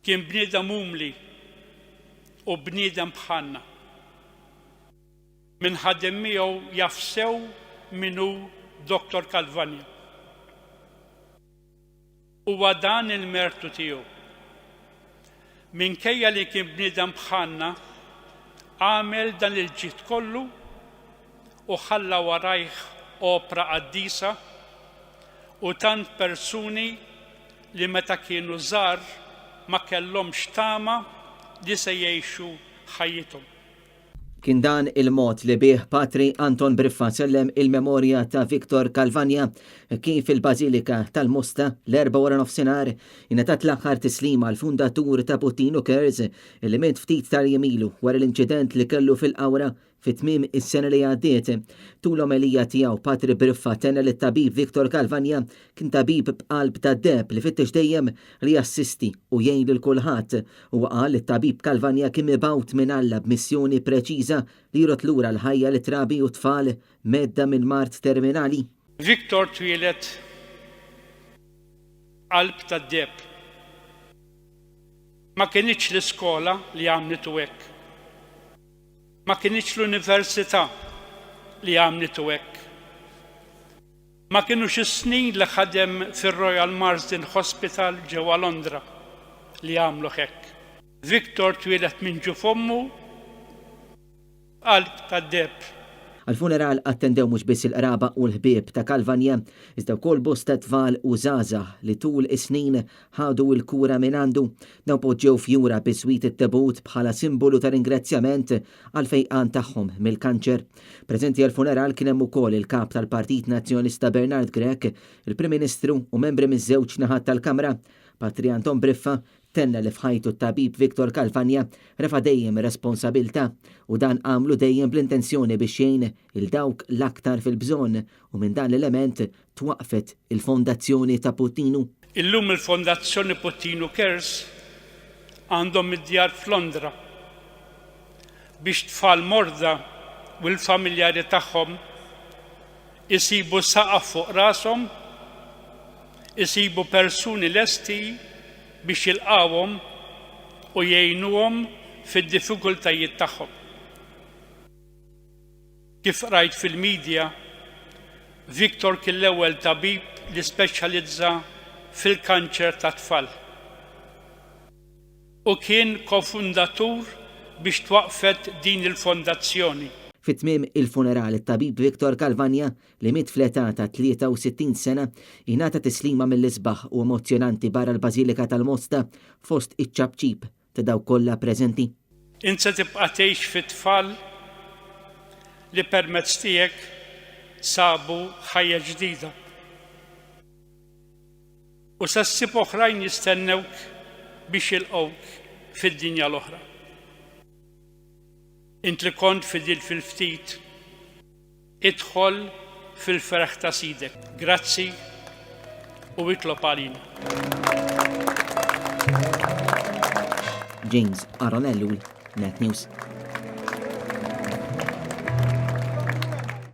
Kien bniedem umli u bniedem bħalna. Min ħadem miegħu jaf sew min hu Dr. Calvania. Huwa dan il-mertu tiegħu. Minkejja li kien bniedem bħalna, għamel dan il-ġid kollu u ħalla warajh opra qaddisa u tant persuni li meta kienu żgħar ma kellhomx tama li se jgħixu ħajjithom. Kien dan il-mod li bih Patri Anton Briffa sellem il-memorja ta' Victor Calvania kif il-Bażilika tal-Mosta l-4:00 ingħatat l-aħħar tislima l-fundatur ta' Puttino Cares li miet ftit tal-jemilu wara l-inċident li kellu fil-qawra fit-tmiem is-sena li għaddiet. Tul l-omelija tiegħu Patri Briffa tenna li tabib Victor Calvania kien tabib b'qalb ta' deb li fittex dejjem li jassisti u jgħin lil kulħadd u qal li tabib Calvania kien mibgħut minn Alla b'missjoni preċiża li jrot lura l-ħajja li trabi u tfal medda minn mart terminali. Victor twieled qalb ta' deb. Ma kienx l-iskola li għamlitu hekk. Ma kienx l-università li għamlitu hekk. Ma kienux is-snin li ħadem fir-Royal Marsden Hospital ġewwa Londra li għamlu hekk. Victor twieled minn ġu fommu qalb ta' deb. Għal-funeral attendew mhux biss il-qraba u l-ħbieb ta' Calvania, iżda wkoll bosta tfal u żgħażagħ li tul is-snin ħadu l-kura minn għandu, dawn poġġew fjura biswit it-tebut bħala simbolu ta' ringrazzjament għal fejqan tagħhom mill-kanċer. Preżenti għal-funeral kien hemm ukoll il-kap tal-Partit Nazzjonista Bernard Grech, il-Prim Ministru u membri miż-żewġ naħat tal-Kamra. Patri Anton Briffa tenna li fħajtu t-tabib Victor Calvania refa dejjem responsabilta u dan għamlu dejjem bl-intenzjoni biex jgħin il-dawk l-aktar fil-bżonn u minn dan l-element twaqfet il-Fondazzjoni ta' Puttino. Illum il-Fondazzjoni Puttino Cares għandhom id-djar f'Londra biex tfal morda u l-familjari tagħhom isibu saqaf fuq rashom, isibu persuni lesti biex jilqawhom u jgħinuhom fid-diffikultajiet tagħhom. Kif rajt fil-medja, Victor kien l-ewwel tabib li speċjalizza fil-kanċer ta' tfal. U kien kofundatur biex twaqfet din il-fondazzjoni. Fit-tmiem il-funeral it-tabib Victor Calvania li miet fl-età ta' 63 sena ingħata tislima mill-isbaħ u emozjonanti barra l-Bażilika tal-Mosta fost iċ-ċabċib ta' dawk kollha preżenti. Insa tibqa' tgħix fit-tfal li permezz tiegħek sabu ħajja ġdida. U sa ssib oħrajn jistennewk biex jilqgħuk fid-dinja l-oħra. Int li kont fidil fil-ftit, idħol fil-ferħ ta' sidek. Grazzi u itlob għalina. James Aronellu, Net News.